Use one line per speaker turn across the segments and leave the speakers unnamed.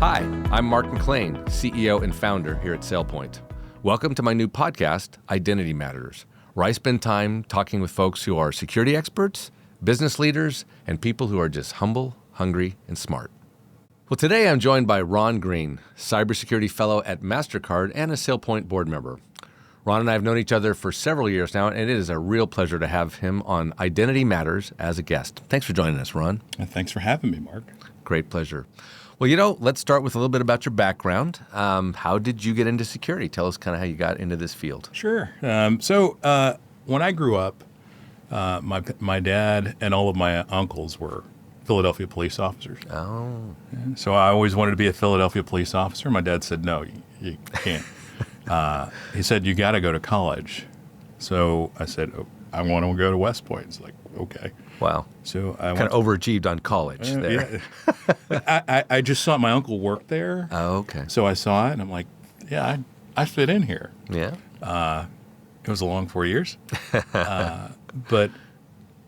Hi, I'm Mark McClain, CEO and founder here at SailPoint. Welcome to my new podcast, Identity Matters, where I spend time talking with folks who are security experts, business leaders, and people who are just humble, hungry, and smart. Well, today I'm joined by Ron Green, cybersecurity fellow at Mastercard and a SailPoint board member. Ron and I have known each other for several years now, and it is a real pleasure to have him on Identity Matters as a guest. Thanks for joining us, Ron.
Thanks for having me, Mark.
Great pleasure. Well, let's start with a little bit about your background. How did you get into security? Tell us kind of how you got into this field.
Sure. When I grew up, my dad and all of my uncles were Philadelphia police officers.
Oh.
And so I always wanted to be a Philadelphia police officer. My dad said, no, you can't. He said, you got to go to college. So I said, I want to go to West Point. It's like, okay.
Wow.
So I
kind of overachieved on college there.
Yeah. I just saw my uncle work there.
Oh, okay.
So I saw it, and I'm like, yeah, I fit in here.
Yeah.
It was a long 4 years. But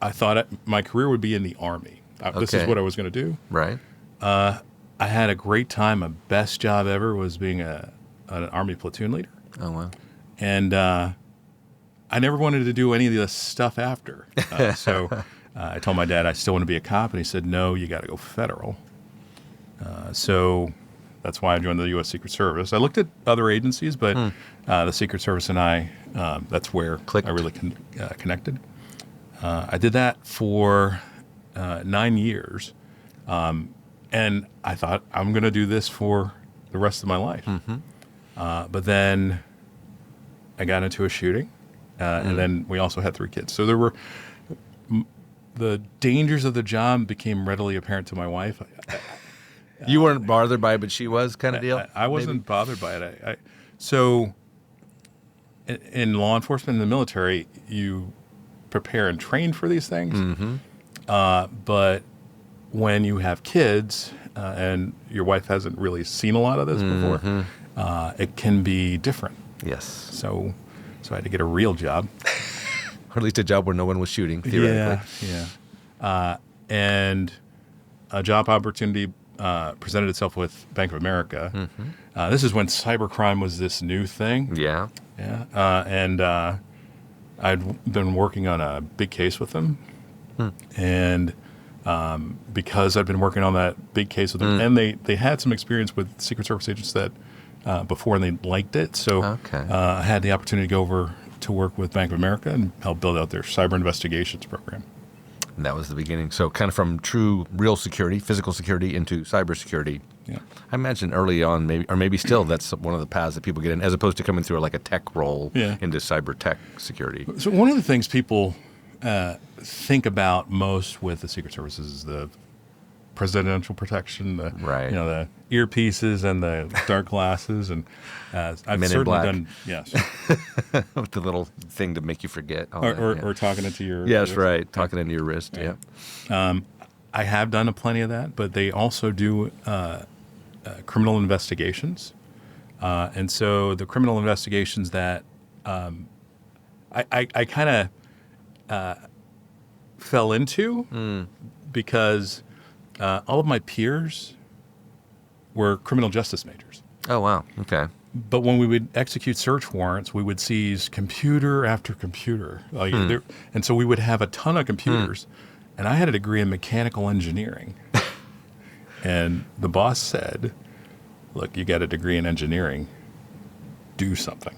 I thought my career would be in the Army. This is what I was going to do.
Right.
I had a great time. My best job ever was being an Army platoon leader.
Oh, wow.
And I never wanted to do any of this stuff after. So I told my dad I still want to be a cop, and he said, no, you got to go federal. So that's why I joined the U.S. Secret Service. I looked at other agencies, but the Secret Service and I, that's where
Clicked.
I really connected. I did that for 9 years, and I thought, I'm going to do this for the rest of my life.
Mm-hmm.
But then I got into a shooting, and then we also had 3 kids. So there were the dangers of the job became readily apparent to my wife.
You weren't bothered by it, but she was, kind of deal?
I wasn't bothered by it. So in law enforcement and the military, you prepare and train for these things.
Mm-hmm.
But when you have kids and your wife hasn't really seen a lot of this before, it can be different.
Yes.
So I had to get a real job.
Or at least a job where no one was shooting, theoretically.
Yeah. And a job opportunity presented itself with Bank of America.
Mm-hmm.
This is when cybercrime was this new thing.
Yeah.
Yeah. And I'd been working on a big case with them. And because I'd been working on that big case with them, and they had some experience with Secret Service agents that before, and they liked it. So I had the opportunity to go over to work with Bank of America and help build out their cyber investigations program.
And that was the beginning. So kind of from true, real security, physical security into cybersecurity.
Yeah.
I imagine early on, maybe still, that's one of the paths that people get in, as opposed to coming through like a tech role into cyber tech security.
So one of the things people think about most with the Secret Service is the presidential protection, the earpieces and the dark glasses, and I've
Men in
certainly
black.
done yes,
With the little thing to make you forget.
or talking into your
wrist. Right, talking into your wrist. Yeah.
I have done plenty of that, but they also do criminal investigations, and so the criminal investigations that I kind of fell into because all of my peers were criminal justice majors.
Oh, wow. Okay.
But when we would execute search warrants, we would seize computer after computer. And so we would have a ton of computers. And I had a degree in mechanical engineering. And the boss said, look, you got a degree in engineering. Do something.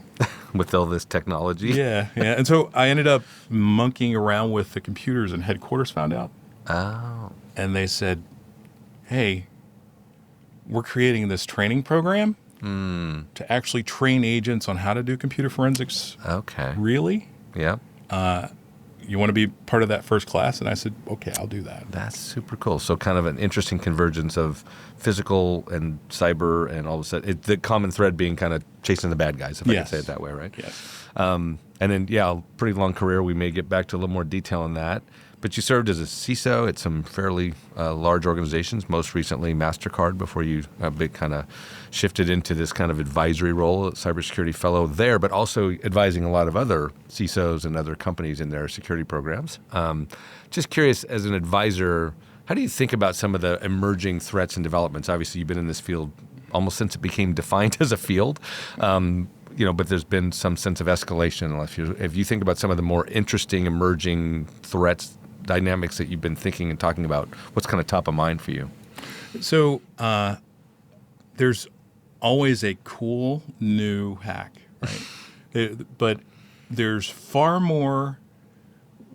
With all this technology?
Yeah. And so I ended up monkeying around with the computers, and headquarters found out.
Oh.
And they said, hey, we're creating this training program to actually train agents on how to do computer forensics.
Okay.
Really?
Yeah.
You want to be part of that first class? And I said, okay, I'll do that.
That's super cool. So kind of an interesting convergence of physical and cyber, and all of a sudden, the common thread being kind of chasing the bad guys, if I can say it that way, right?
Yes.
And then, a pretty long career. We may get back to a little more detail on that. But you served as a CISO at some fairly large organizations, most recently Mastercard, before you kind of shifted into this kind of advisory role, cybersecurity fellow there, but also advising a lot of other CISOs and other companies in their security programs. Just curious, as an advisor, How do you think about some of the emerging threats and developments? Obviously, you've been in this field almost since it became defined as a field, but there's been some sense of escalation. If you think about some of the more interesting emerging threats, dynamics that you've been thinking and talking about, what's kind of top of mind for you?
So there's always a cool new hack, right? But there's far more.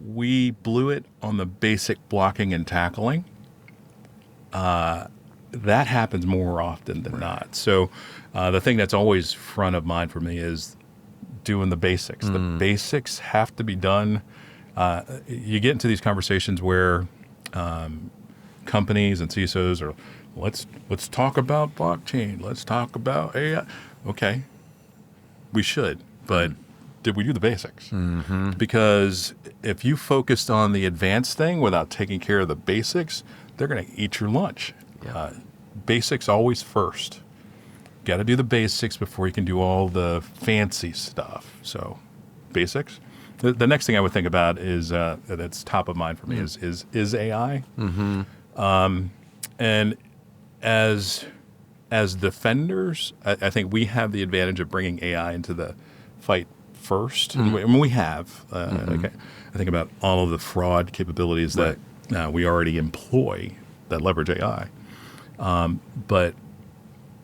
We blew it on the basic blocking and tackling. That happens more often than not. So the thing that's always front of mind for me is doing the basics. The basics have to be done. You get into these conversations where companies and CISOs are, let's talk about blockchain. Let's talk about AI. Okay, we should, but did we do the basics? Mm-hmm. Because if you focused on the advanced thing without taking care of the basics, they're going to eat your lunch. Yeah. Basics always first. Got to do the basics before you can do all the fancy stuff. So, basics. The next thing I would think about is that's top of mind for me is AI. Mm-hmm. And as defenders, I think we have the advantage of bringing AI into the fight first. Mm-hmm. I mean, we have. I think about all of the fraud capabilities that we already employ that leverage AI. But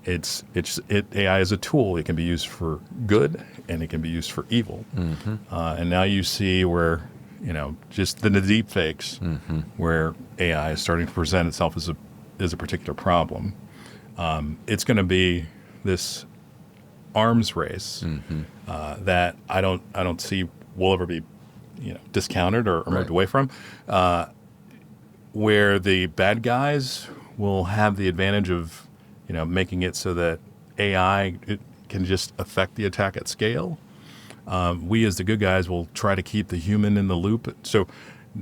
AI is a tool. It can be used for good and it can be used for evil. Mm-hmm. And now you see where, just the deep fakes, where AI is starting to present itself as a particular problem. It's going to be this arms race that I don't see will ever be, discounted or moved away from, where the bad guys will have the advantage of making it so that AI can just affect the attack at scale. We as the good guys will try to keep the human in the loop. So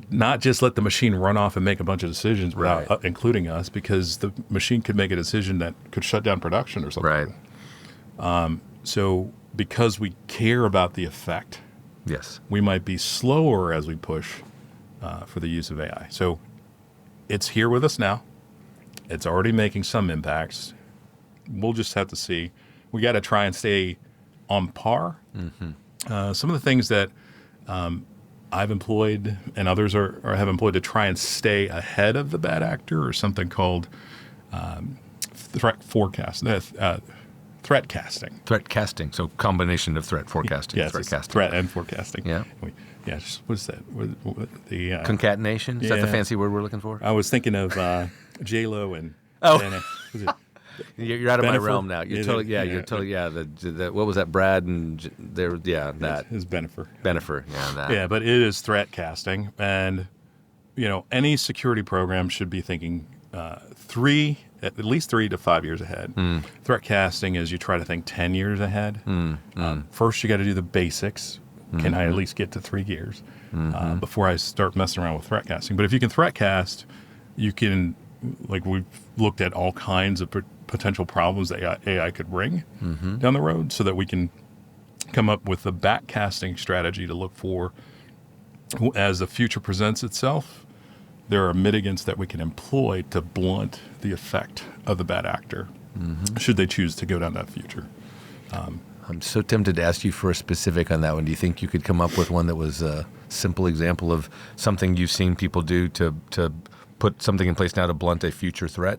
not just let the machine run off and make a bunch of decisions without including us, because the machine could make a decision that could shut down production or something. Right. So because we care about the effect, we might be slower as we push for the use of AI. So it's here with us now. It's already making some impacts. We'll just have to see. We got to try and stay on par. Mm-hmm. Some of the things that I've employed and others have employed to try and stay ahead of the bad actor are something called Threatcasting.
Threatcasting. So combination of threat forecasting.
Yes,
Threatcasting.
Threat and forecasting.
Yeah.
What is that? The
concatenation? Is that the fancy word we're looking for?
I was thinking of J-Lo and
You're out of my realm now. You're totally. What was that? Brad and that
is Benifer.
That.
Yeah, but it is threatcasting, and any security program should be thinking at least 3 to 5 years ahead. Threatcasting is you try to think 10 years ahead. First, you got to do the basics. Can I at least get to 3 years before I start messing around with threatcasting? But if you can threatcast, you can, like we've looked at all kinds of potential problems that AI could bring down the road, so that we can come up with a backcasting strategy to look for as the future presents itself. There are mitigants that we can employ to blunt the effect of the bad actor, should they choose to go down that future.
I'm so tempted to ask you for a specific on that one. Do you think you could come up with one that was a simple example of something you've seen people do to put something in place now to blunt a future threat?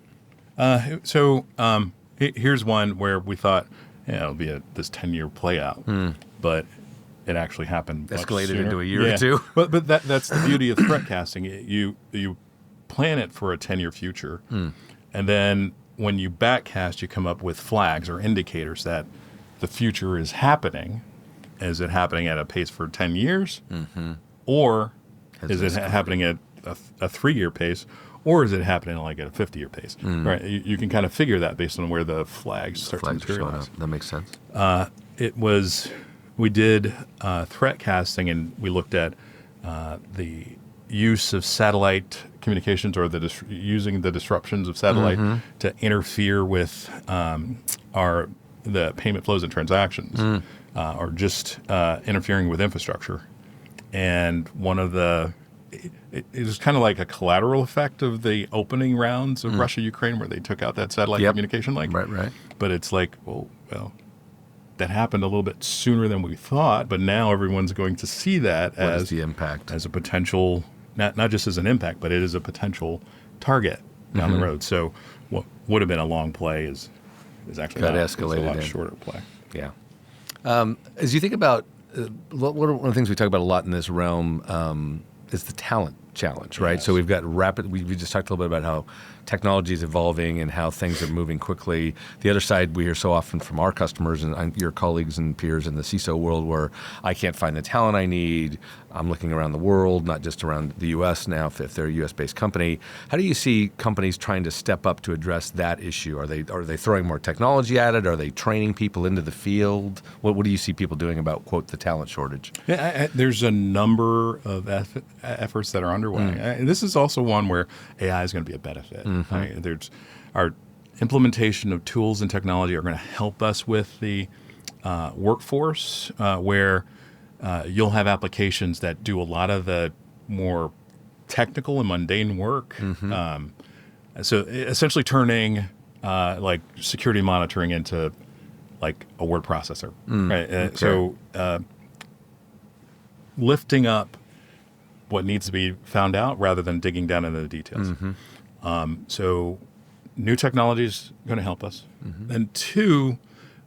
Here's one where we thought, it'll be this 10-year play out, but it actually happened.
Escalated into a year or two.
But that's the beauty of threatcasting. You plan it for a 10-year future, and then when you backcast, you come up with flags or indicators that the future is happening. Is it happening at a pace for 10 years? Or is it happening at a 3-year pace? Or is it happening like at a 50-year pace? Right? You can kind of figure that based on where the flags start to materialize.
That makes sense.
We did threatcasting, and we looked at the use of satellite communications, or using the disruptions of satellite to interfere with the payment flows and transactions, or just interfering with infrastructure. And one of the it was kind of like a collateral effect of the opening rounds of Russia-Ukraine, where they took out that satellite communication link.
Right.
But it's like, well, that happened a little bit sooner than we thought. But now everyone's going to see that as
the impact,
as a potential, not just as an impact, but it is a potential target down the road. So what would have been a long play is actually
got
not.
escalated.
It's a lot shorter play.
Yeah. As you think about one of the things we talk about a lot in this realm is the talent challenge, right?
Yes.
So we've got we just talked a little bit about how technology is evolving and how things are moving quickly. The other side we hear so often from our customers and your colleagues and peers in the CISO world, where I can't find the talent I need. I'm looking around the world, not just around the U.S. now, if they're a U.S.-based company. How do you see companies trying to step up to address that issue? Are they throwing more technology at it? Are they training people into the field? What do you see people doing about, quote, the talent shortage?
Yeah, there's a number of efforts that are underway. And this is also one where AI is going to be a benefit. Right? There's our implementation of tools and technology are going to help us with the workforce, where you'll have applications that do a lot of the more technical and mundane work. So essentially turning like security monitoring into like a word processor. Right?
Okay.
So lifting up what needs to be found out rather than digging down into the details. So new technology is going to help us. And two,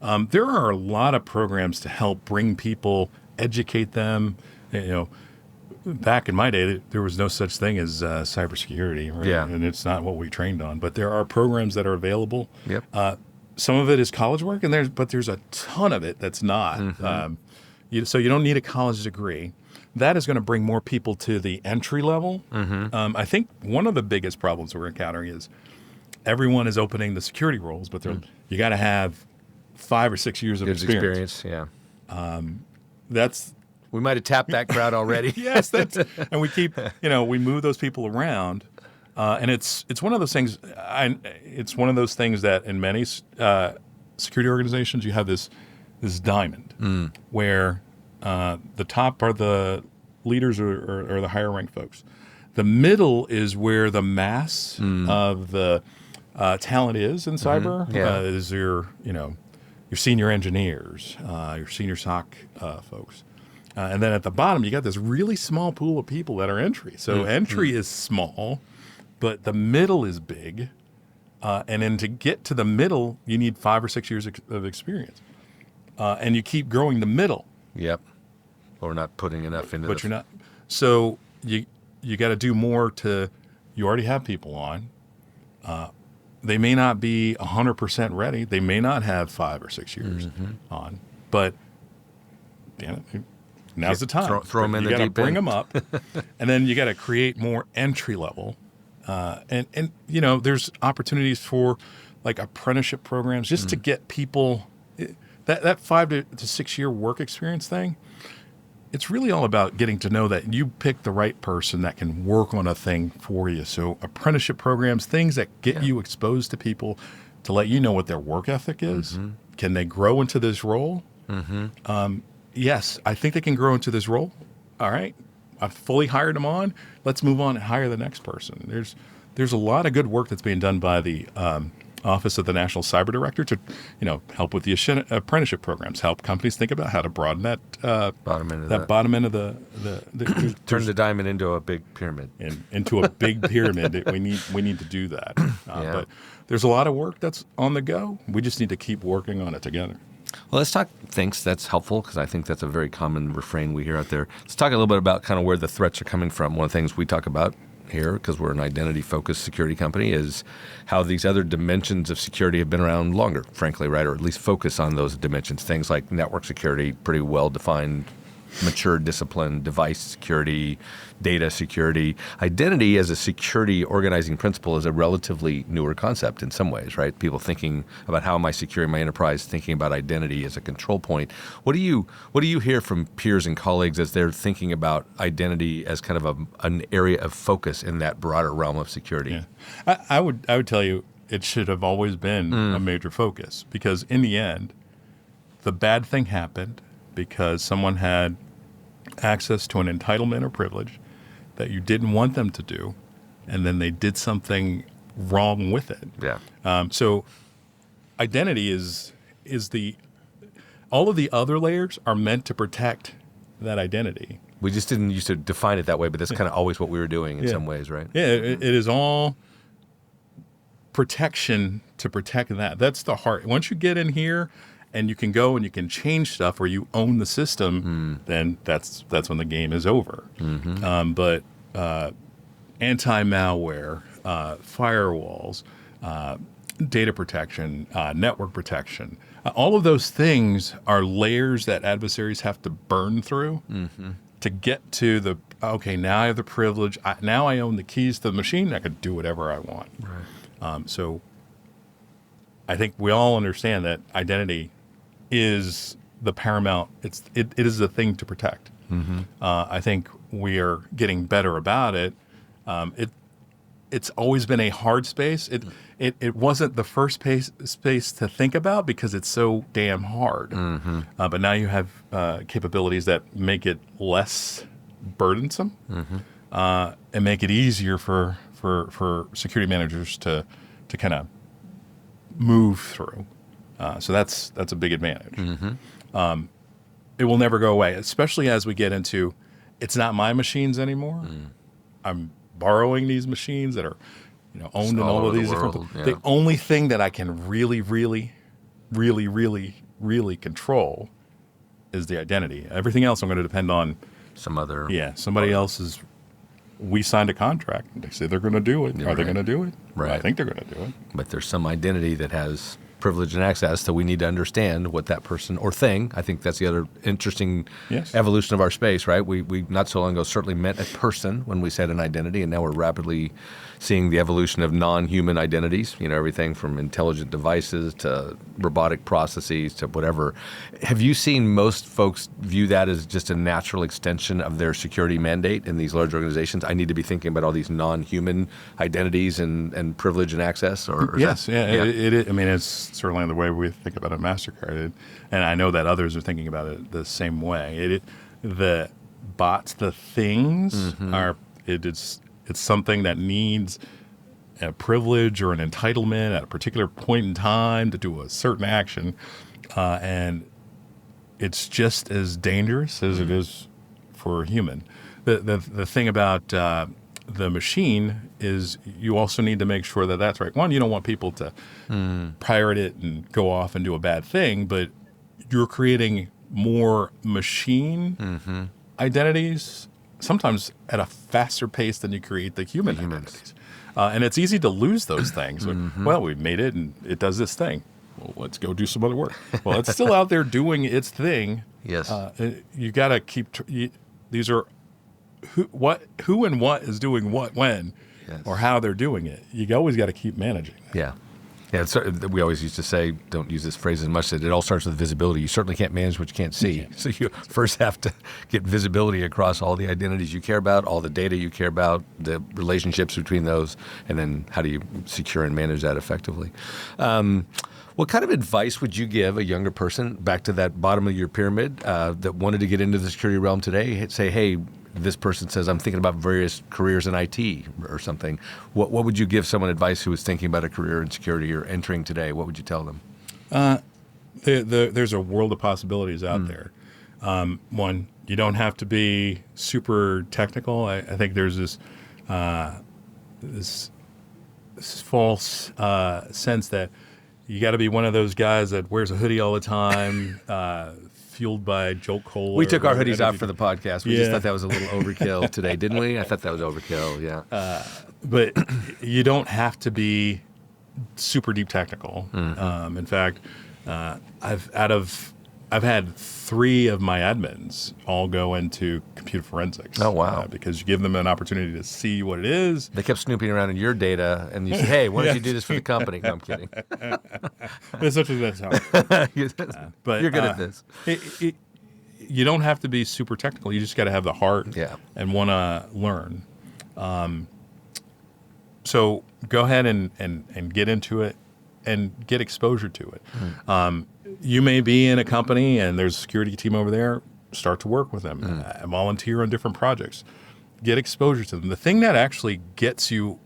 there are a lot of programs to help bring people, educate them. Back in my day, there was no such thing as cybersecurity, right?
Yeah.
And it's not what we trained on. But there are programs that are available.
Yep.
Some of it is college work, but there's a ton of it that's not. So you don't need a college degree. That is going to bring more people to the entry level. I think one of the biggest problems we're encountering is everyone is opening the security roles, but you got to have 5 or 6 years of experience.
Yeah.
That's
We might have tapped that crowd already.
yes, and we keep we move those people around, and it's one of those things. It's one of those things that in many security organizations you have this diamond where the top are the leaders or the higher ranked folks. The middle is where the mass of the talent is in cyber. Is your senior engineers, your senior SOC folks. And then at the bottom, you got this really small pool of people that are entry. So entry is small, but the middle is big. And then to get to the middle, you need 5 or 6 years of experience. And you keep growing the middle.
Yep. Or not putting enough into
But you're not. So you got to do more you already have people on. They may not be 100% ready. They may not have 5 or 6 years on. But damn it, now's the time.
Throw them in the deep end.
You got to bring them up. And then you got to create more entry level. And there's opportunities for like apprenticeship programs just to get people that 5 to 6 year work experience thing. It's really all about getting to know that you pick the right person that can work on a thing for you. So apprenticeship programs, things that get you exposed to people to let you know what their work ethic is. Can they grow into this role? Yes, I think they can grow into this role. All right. I've fully hired them on. Let's move on and hire the next person. There's a lot of good work that's being done by the Office of the National Cyber Director to, help with the apprenticeship programs, help companies think about how to broaden that bottom end of the
turn the diamond into a big pyramid.
Into a big pyramid. We need to do that. But there's a lot of work that's on the go. We just need to keep working on it together.
Well, let's talk thanks. That's helpful because I think that's a very common refrain we hear out there. Let's talk a little bit about kind of where the threats are coming from. One of the things we talk about here, because we're an identity-focused security company, is how these other dimensions of security have been around longer, frankly, right? Or at least focus on those dimensions. Things like network security, pretty well-defined, mature discipline, device security, data security. Identity as a security organizing principle is a relatively newer concept in some ways, right? People thinking about how am I securing my enterprise, thinking about identity as a control point. What do you hear from peers and colleagues as they're thinking about identity as kind of an area of focus in that broader realm of security?
Yeah. I would tell you it should have always been a major focus, because in the end, the bad thing happened because someone had access to an entitlement or privilege, that you didn't want them to do, and then they did something wrong with it.
Yeah.
So identity is all of the other layers are meant to protect that identity.
We just didn't used to define it that way, but that's kind of always what we were doing in some ways, right?
Yeah, it is all protection to protect that. That's the heart. Once you get in here and you can go and you can change stuff, or you own the system, then that's when the game is over. But anti-malware, firewalls, data protection, network protection, all of those things are layers that adversaries have to burn through to get to now I have the privilege. Now I own the keys to the machine. I can do whatever I want. Right. So I think we all understand that identity is the paramount. It is the thing to protect. I think we are getting better about it. It's always been a hard space. It wasn't the first space to think about because it's so damn hard. But now you have capabilities that make it less burdensome and make it easier for security managers to kind of move through. So that's a big advantage. It will never go away, especially as we get into it's not my machines anymore. I'm borrowing these machines that are owned in all of these different. Yeah. The only thing that I can really control is the identity. Everything else I'm going to depend on
some other.
Yeah, somebody else's. We signed a contract. They say they're going to do it. Are they going to do it?
Right.
I think they're going to do it.
But there's some identity that has privilege and access, so we need to understand what that person or thing. I think that's the other interesting evolution of our space, right? We not so long ago certainly meant a person when we said an identity, and now we're rapidly seeing the evolution of non-human identities, everything from intelligent devices to robotic processes to whatever. Have you seen most folks view that as just a natural extension of their security mandate in these large organizations? I need to be thinking about all these non-human identities and privilege and access?
Yes, it is. I mean, it's certainly the way we think about it at Mastercard. And I know that others are thinking about it the same way. The bots, the things it's something that needs a privilege or an entitlement at a particular point in time to do a certain action. And it's just as dangerous as it is for a human. The thing about the machine is you also need to make sure that that's right. One, you don't want people to pirate it and go off and do a bad thing, but you're creating more machine identities, sometimes at a faster pace than you create the human identities. And it's easy to lose those things. Well, we made it and it does this thing. Well, let's go do some other work. Well, it's still out there doing its thing.
Yes.
You got to keep, these are who and what is doing what when or how they're doing it. You always got to keep managing that.
Yeah. Yeah, we always used to say, don't use this phrase as much, that it all starts with visibility. You certainly can't manage what you can't see. So you first have to get visibility across all the identities you care about, all the data you care about, the relationships between those, and then how do you secure and manage that effectively? What kind of advice would you give a younger person, back to that bottom of your pyramid, that wanted to get into the security realm today? Say, hey, this person says, I'm thinking about various careers in IT or something. What would you give someone advice who is thinking about a career in security or entering today? What would you tell them?
There's a world of possibilities out there. One, you don't have to be super technical. I think there's this false sense that you got to be one of those guys that wears a hoodie all the time, fueled by Jolt Cola.
We took our hoodies out for the podcast. We just thought that was a little overkill today, didn't we? I thought that was overkill, yeah.
But you don't have to be super deep technical. In fact, I've had 3 of my admins all go into computer forensics.
Oh, wow.
Because you give them an opportunity to see what it is.
They kept snooping around in your data, and you say, hey, why don't you do this for the company? No, I'm kidding.
Essentially, that's how. But
you're good at this.
You don't have to be super technical. You just got to have the heart and want to learn. So go ahead and get into it and get exposure to it. You may be in a company and there's a security team over there. Start to work with them. Volunteer on different projects. get exposure to them. The thing that actually gets you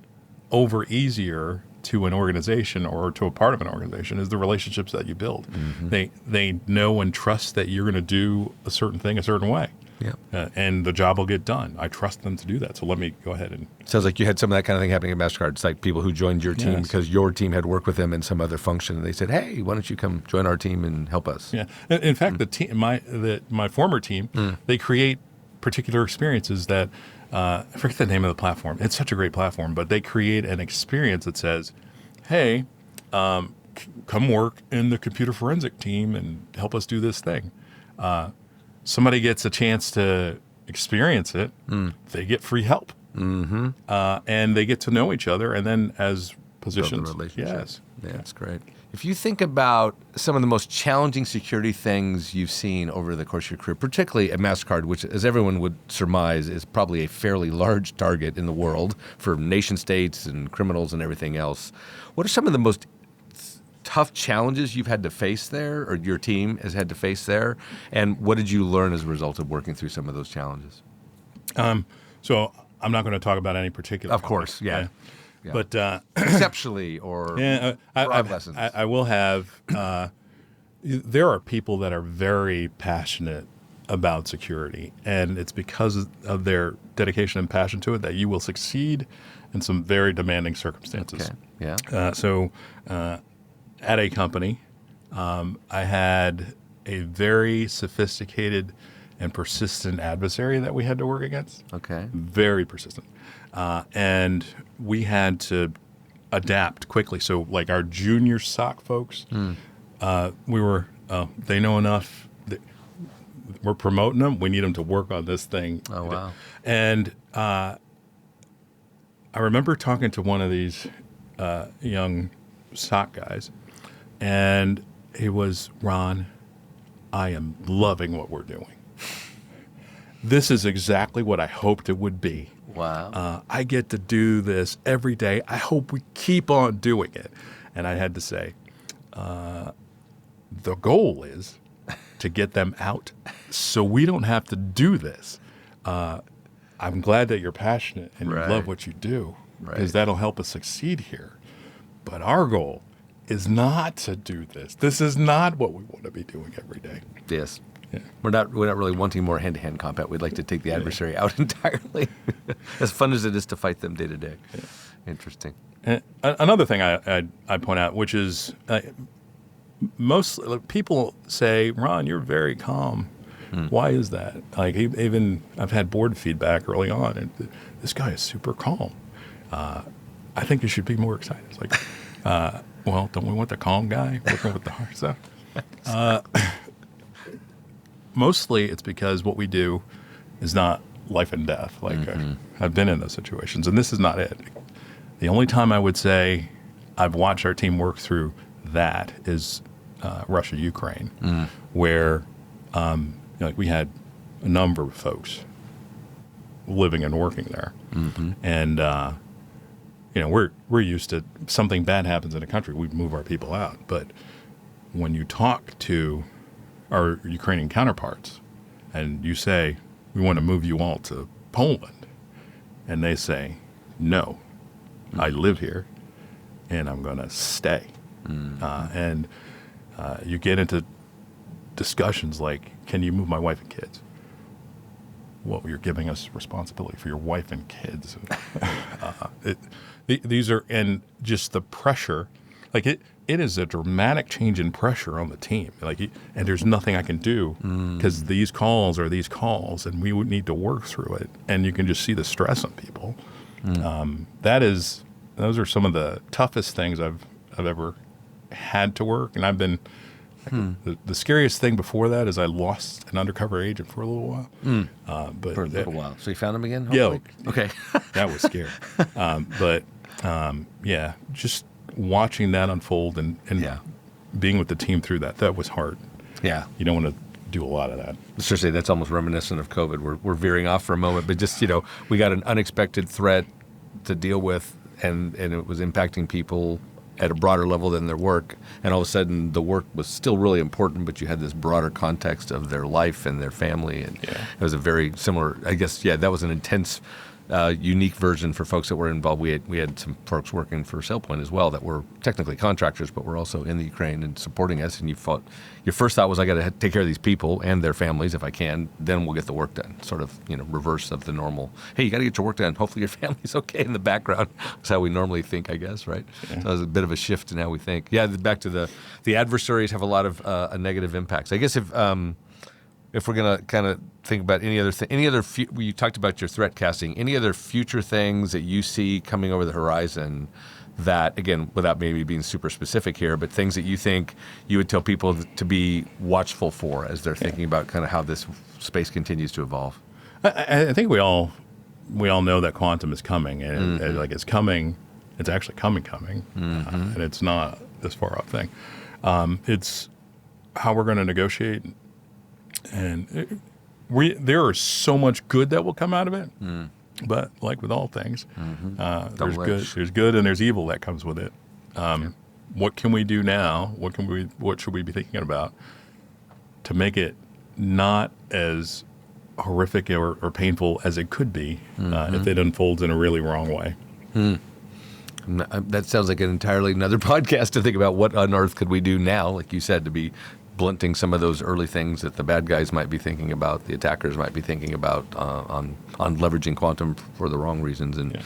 over easier to an organization or to a part of an organization is the relationships that you build. They know and trust that you're going to do a certain thing a certain way.
Yeah.
And the job will get done. I trust them to do that. So let me go ahead and...
Sounds like you had some of that kind of thing happening at Mastercard. It's like people who joined your team because your team had worked with them in some other function, and they said, "Hey, why don't you come join our team and help us?"
Yeah. In fact, the team, my former team, they create particular experiences that I forget the name of the platform. It's such a great platform, but they create an experience that says, "Hey, come work in the computer forensic team and help us do this thing." Somebody gets a chance to experience it. They get free help, and they get to know each other. And then as positions,
yes, yeah, that's great. If you think about some of the most challenging security things you've seen over the course of your career, particularly at Mastercard, which, as everyone would surmise, is probably a fairly large target in the world for nation states and criminals and everything else, what are some of the most tough challenges you've had to face there, or your team has had to face there, and what did you learn as a result of working through some of those challenges?
So I'm not going to talk about any particular.
Of course, yeah.
But
conceptually or broad lessons.
I will have. There are people that are very passionate about security, and it's because of their dedication and passion to it that you will succeed in some very demanding circumstances.
Okay. Yeah.
So at a company, I had a very sophisticated and persistent adversary that we had to work against.
Okay.
Very persistent. And we had to adapt quickly. So like our junior SOC folks, they know enough. We're promoting them. We need them to work on this thing.
Oh, wow.
And I remember talking to one of these young SOC guys, and he was, "Ron, I am loving what we're doing. This is exactly what I hoped it would be.
Wow.
I get to do this every day. I hope we keep on doing it." And I had to say, the goal is to get them out so we don't have to do this. I'm glad that you're passionate and you love what you do, because that'll help us succeed here. But our goal is not to do this. This is not what we want to be doing every day.
Yes.
Yeah.
We're not really wanting more hand-to-hand combat. We'd like to take the adversary out entirely. As fun as it is to fight them day to day. Interesting.
And another thing I point out, which is most people say, "Ron, you're very calm." Why is that? Like even I've had board feedback early on, and this guy is super calm. I think you should be more excited. It's like, well, don't we want the calm guy working with the hard stuff? Mostly it's because what we do is not life and death. Like I've been in those situations, and this is not it. The only time I would say I've watched our team work through that is Russia, Ukraine, where like we had a number of folks living and working there, and we're used to something bad happens in a country, we move our people out. But when you talk to our Ukrainian counterparts and you say, "We want to move you all to Poland," and they say, "No, I live here and I'm going to stay." And you get into discussions like, "Can you move my wife and kids?" Well, you're giving us responsibility for your wife and kids. These are, and just the pressure, like it is a dramatic change in pressure on the team. Like, and there's nothing I can do because these calls are these calls, and we would need to work through it. And you can just see the stress on people. Those are some of the toughest things I've ever had to work. And I've been, the scariest thing before that is I lost an undercover agent for a little while.
But for a little while. So you found him again?
Yeah.
Okay.
That was scary. Yeah, just watching that unfold and being with the team through that was hard. Yeah. You don't want to do a lot of that.
Seriously, that's almost reminiscent of COVID. We're veering off for a moment, but just, we got an unexpected threat to deal with, and it was impacting people, at a broader level than their work, and all of a sudden the work was still really important, but you had this broader context of their life and their family, and it was a very similar, I guess, that was an intense, unique version for folks that were involved. We had some folks working for SailPoint as well that were technically contractors, but were also in the Ukraine and supporting us, and your first thought was, I got to take care of these people and their families if I can, then we'll get the work done. Sort of, reverse of the normal, hey, you got to get your work done, hopefully your family's okay in the background. That's how we normally think, I guess, right? Yeah. So it was a bit of a shift in how we think. Yeah, back to the adversaries have a lot of negative impacts. I guess if we're going to kind of think about you talked about your threat casting, any other future things that you see coming over the horizon that, again, without maybe being super specific here, but things that you think you would tell people to be watchful for as they're thinking about kind of how this space continues to evolve?
I think we all know that quantum is coming, and it's coming. It's actually coming, and it's not this far off thing. It's how we're going to negotiate. And there is so much good that will come out of it, but like with all things, there's good and there's evil that comes with it. What can we do now? What should we be thinking about to make it not as horrific or painful as it could be if it unfolds in a really wrong way?
That sounds like an entirely another podcast to think about. What on earth could we do now, like you said, to be blunting some of those early things that the bad guys might be thinking about, the attackers might be thinking about on leveraging quantum for the wrong reasons. And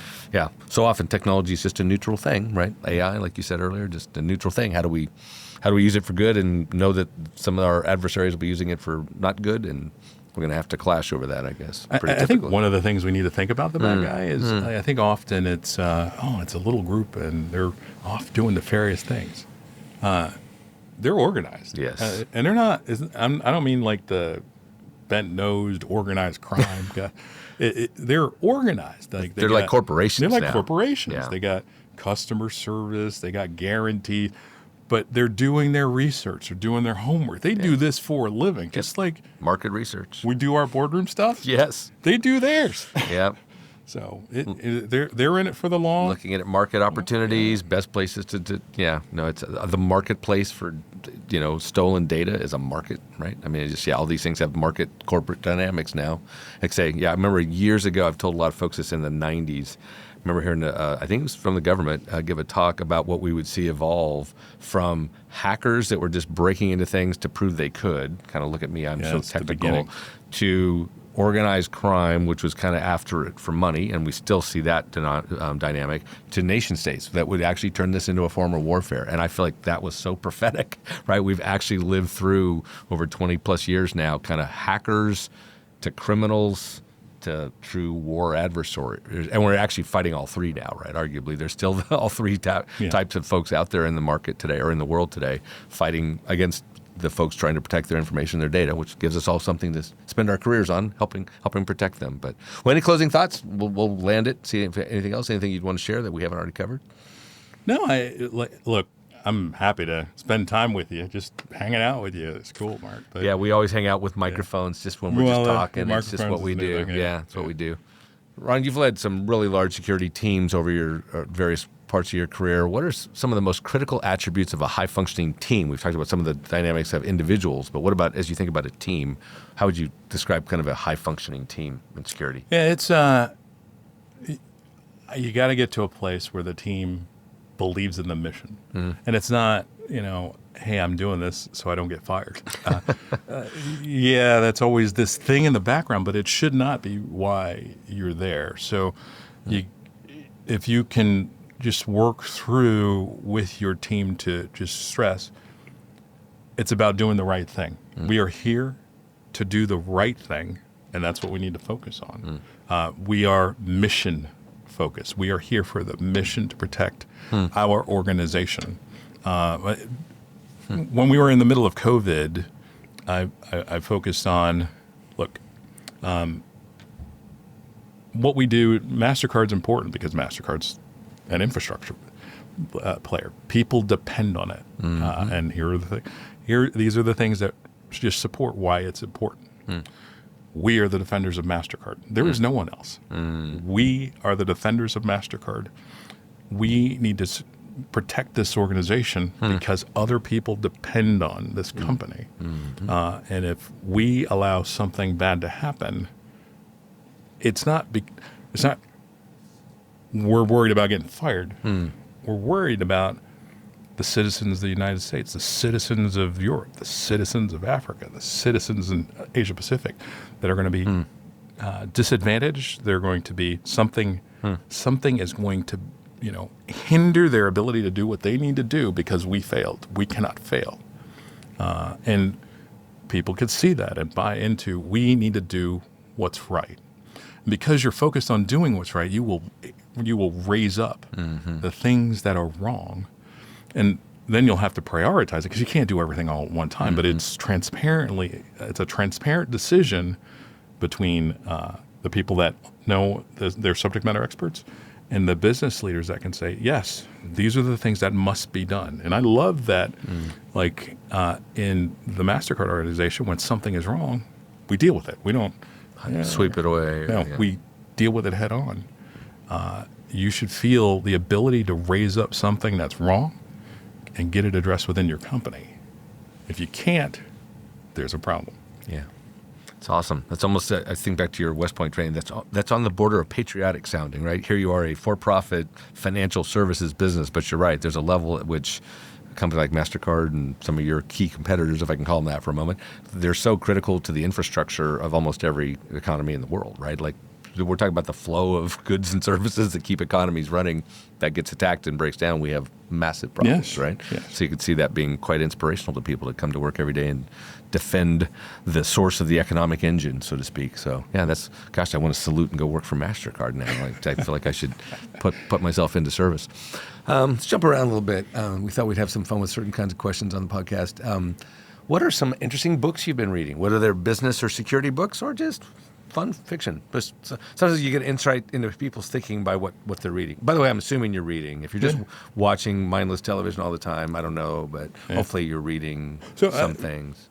so often technology is just a neutral thing, right? AI, like you said earlier, just a neutral thing. How do we use it for good and know that some of our adversaries will be using it for not good, and we're going to have to clash over that, I guess.
I think one of the things we need to think about the bad guy is I think often it's a little group and they're off doing nefarious things. They're organized.
Yes.
And they're not, I don't mean like the bent-nosed organized crime guy. They're organized.
They're like corporations
They're like
now.
corporations.
Yeah.
They got customer service. They got guarantee. But they're doing their research. They're doing their homework. They do this for a living. Just like
market research.
We do our boardroom stuff.
Yes.
They do theirs.
Yep.
So they're in it for the long.
Looking at market opportunities, best places to it's the marketplace for stolen data is a market, right? I mean, it's just all these things have market corporate dynamics now. I remember years ago, I've told a lot of folks this in the 90s. I remember hearing, I think it was from the government, give a talk about what we would see evolve from hackers that were just breaking into things to prove they could, kind of look at me, I'm so technical, to organized crime, which was kind of after it for money, and we still see that dynamic, to nation states that would actually turn this into a form of warfare. And I feel like that was so prophetic, right? We've actually lived through over 20 plus years now, kind of hackers to criminals to true war adversaries. And we're actually fighting all three now, right? Arguably, there's still all three types of folks out there in the market today, or in the world today, fighting against the folks trying to protect their information, their data, which gives us all something to spend our careers on, helping protect them. But any closing thoughts? We'll land it. See if anything else, anything you'd want to share that we haven't already covered?
No, look, I'm happy to spend time with you, just hanging out with you. It's cool, Mark.
But we always hang out with microphones just when we're just talking. It's just what we do. It's what we do. Ron, you've led some really large security teams over your various parts of your career. What are some of the most critical attributes of a high-functioning team? We've talked about some of the dynamics of individuals, but what about, as you think about a team, how would you describe kind of a high-functioning team in security?
Yeah, it's you got to get to a place where the team believes in the mission. And it's not, hey, I'm doing this so I don't get fired. That's always this thing in the background, but it should not be why you're there. So if you can just work through with your team to just stress, it's about doing the right thing. We are here to do the right thing, and that's what we need to focus on. We are mission focused. We are here for the mission to protect our organization. When we were in the middle of COVID, I focused on, what we do. Mastercard's important because Mastercard's an infrastructure player. People depend on it, and these are the things that just support why it's important. We are the defenders of Mastercard. There is no one else. We are the defenders of Mastercard. We need to protect this organization because other people depend on this company. And if we allow something bad to happen, it's not we're worried about getting fired. We're worried about the citizens of the United States, the citizens of Europe, the citizens of Africa, the citizens in Asia Pacific that are going to be disadvantaged. They're going to be something is going to, hinder their ability to do what they need to do because we failed. We cannot fail. And people could see that and buy into, we need to do what's right. And because you're focused on doing what's right, you will raise up the things that are wrong. And then you'll have to prioritize it because you can't do everything all at one time. But it's a transparent decision between the people that know they're subject matter experts and the business leaders that can say, yes, these are the things that must be done. And I love that, in the Mastercard organization, when something is wrong, we deal with it. We don't
sweep it away.
No, we deal with it head on. You should feel the ability to raise up something that's wrong and get it addressed within your company. If you can't, there's a problem.
Yeah. It's awesome. That's almost, I think back to your West Point training, that's on the border of patriotic sounding, right? Here you are, a for-profit financial services business, but you're right. There's a level at which a company like Mastercard and some of your key competitors, if I can call them that for a moment, they're so critical to the infrastructure of almost every economy in the world, right? Like, we're talking about the flow of goods and services that keep economies running. That gets attacked and breaks down, we have massive problems, right?
Yes.
So you could see that being quite inspirational to people that come to work every day and defend the source of the economic engine, so to speak. So yeah, I want to salute and go work for Mastercard now. I feel like I should put myself into service. Let's jump around a little bit. We thought we'd have some fun with certain kinds of questions on the podcast. What are some interesting books you've been reading? Whether they're business or security books or just fun fiction. But sometimes you get insight into people's thinking by what they're reading. By the way, I'm assuming you're reading. If you're just watching mindless television all the time, I don't know, but hopefully you're reading some things.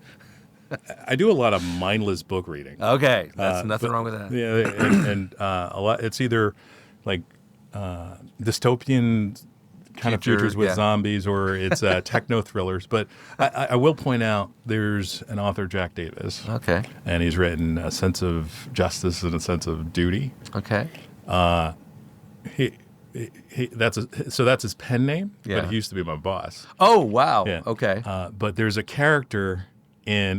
I do a lot of mindless book reading.
Okay, that's nothing wrong with that.
Yeah, and a lot. It's either like dystopian kind of futures with zombies, or it's techno thrillers. But I will point out there's an author, Jack Davis.
Okay.
And he's written A Sense of Justice and A Sense of Duty.
Okay.
That's his pen name, but he used to be my boss.
Oh, wow.
Yeah.
Okay.
But there's a character I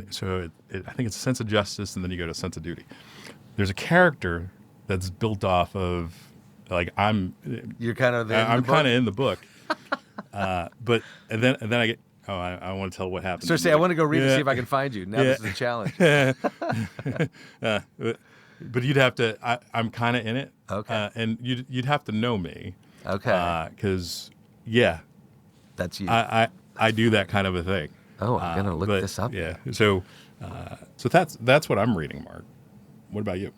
think it's A Sense of Justice, and then you go to A Sense of Duty. There's a character that's built off of, like,
You're kind of there.
I'm kind of in the book, but and then I get. Oh, I want to tell what happened.
So say I want to go read and see if I can find you. Now this is a challenge.
But you'd have to. I'm kind of in it.
Okay.
And you'd have to know me.
Okay.
Because
that's you.
I do that kind of a thing.
Oh, I'm gonna look this up.
Yeah. So that's what I'm reading, Mark. What about you?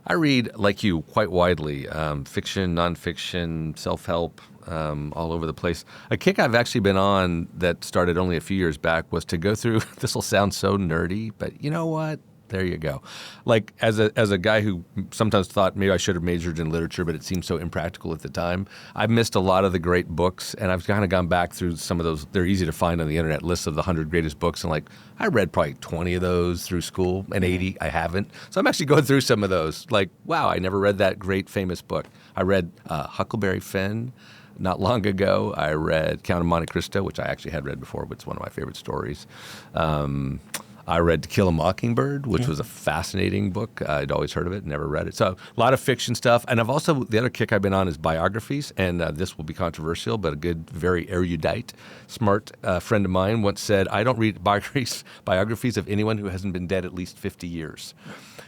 I read, like you, quite widely, fiction, nonfiction, self-help, all over the place. A kick I've actually been on that started only a few years back was to go through, this will sound so nerdy, but you know what? There you go. Like, as a guy who sometimes thought maybe I should have majored in literature, but it seemed so impractical at the time, I've missed a lot of the great books, and I've kind of gone back through some of those. They're easy to find on the internet, lists of the 100 greatest books, and I read probably 20 of those through school, and 80 I haven't. So I'm actually going through some of those. Like, wow, I never read that great famous book. I read Huckleberry Finn not long ago. I read Count of Monte Cristo, which I actually had read before, but it's one of my favorite stories. I read To Kill a Mockingbird, which was a fascinating book. I'd always heard of it, never read it. So a lot of fiction stuff. And the other kick I've been on is biographies. And this will be controversial, but a good, very erudite, smart friend of mine once said, I don't read biographies of anyone who hasn't been dead at least 50 years.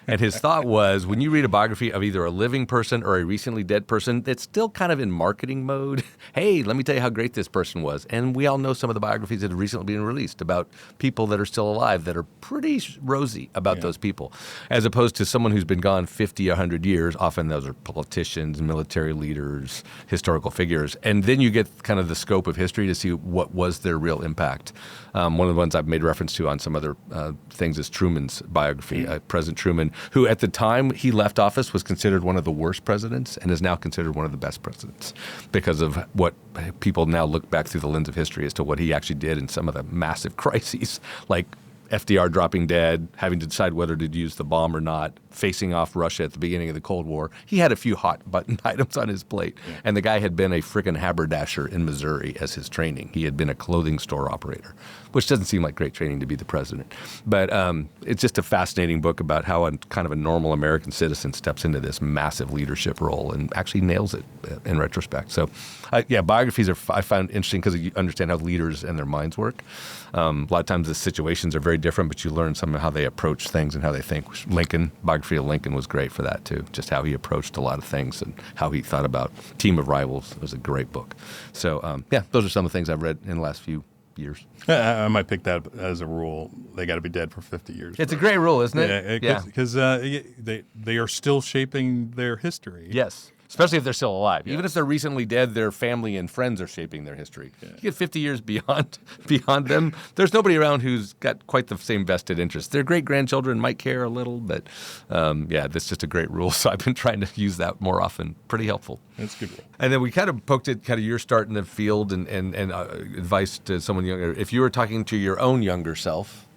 And his thought was, when you read a biography of either a living person or a recently dead person, it's still kind of in marketing mode. Hey, let me tell you how great this person was. And we all know some of the biographies that have recently been released about people that are still alive that are pretty rosy about those people, as opposed to someone who's been gone 50, 100 years. Often those are politicians, military leaders, historical figures. And then you get kind of the scope of history to see what was their real impact. One of the ones I've made reference to on some other things is Truman's biography, President Truman, who at the time he left office was considered one of the worst presidents and is now considered one of the best presidents because of what people now look back through the lens of history as to what he actually did in some of the massive crises, like FDR dropping dead, having to decide whether to use the bomb or not, facing off Russia at the beginning of the Cold War. He had a few hot button items on his plate. Yeah. And the guy had been a frickin' haberdasher in Missouri as his training. He had been a clothing store operator, which doesn't seem like great training to be the president. But it's just a fascinating book about how a kind of a normal American citizen steps into this massive leadership role and actually nails it in retrospect. So, biographies I find interesting because you understand how leaders and their minds work. A lot of times the situations are very different, but you learn some of how they approach things and how they think. Biography of Lincoln was great for that too, just how he approached a lot of things and how he thought about Team of Rivals. It was a great book. So, those are some of the things I've read in the last few years.
I might pick that as a rule. They got to be dead for 50 years.
It's a great rule, isn't it?
Because they are still shaping their history.
Yes. Especially if they're still alive. Yeah. Even if they're recently dead, their family and friends are shaping their history. Yeah. You get 50 years beyond them, there's nobody around who's got quite the same vested interest. Their great-grandchildren might care a little, but that's just a great rule. So I've been trying to use that more often. Pretty helpful.
That's a good rule. And
then we kind of poked at kind of your start in the field and advice to someone younger. If you were talking to your own younger self,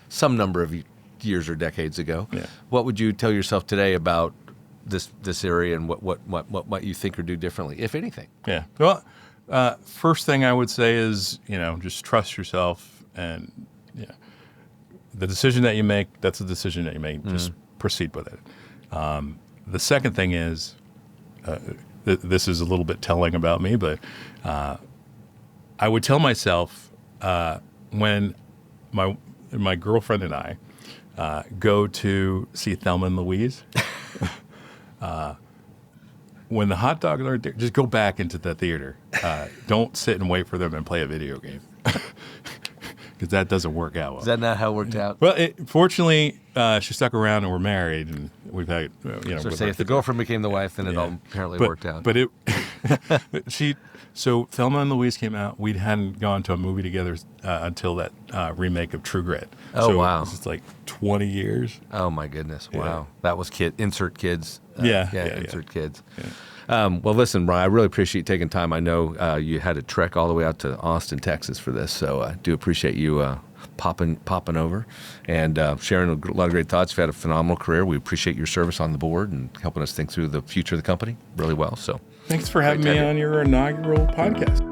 some number of years or decades ago, what would you tell yourself today about this area and what might you think or do differently, if anything?
Yeah. Well, first thing I would say is, just trust yourself, and the decision that you make, that's the decision that you make. Just proceed with it. The second thing is, this is a little bit telling about me, but I would tell myself when my girlfriend and I go to see Thelma and Louise. When the hot dogs aren't there, just go back into the theater. Don't sit and wait for them and play a video game, because that doesn't work out well.
Is that not how it worked out?
Well, fortunately, she stuck around and we're married, and we've had
So say if the girlfriend became the wife, then it all apparently worked out.
But so Thelma and Louise came out. We hadn't gone to a movie together until that remake of True Grit.
Oh, wow.
This is like 20 years.
Oh, my goodness. Wow. That was insert kids. Insert kids. Yeah. Well, listen, Brian, I really appreciate you taking time. I know you had to trek all the way out to Austin, Texas for this, so I do appreciate you popping over and sharing a lot of great thoughts. You've had a phenomenal career. We appreciate your service on the board and helping us think through the future of the company really well. So,
thanks for having me on your inaugural podcast.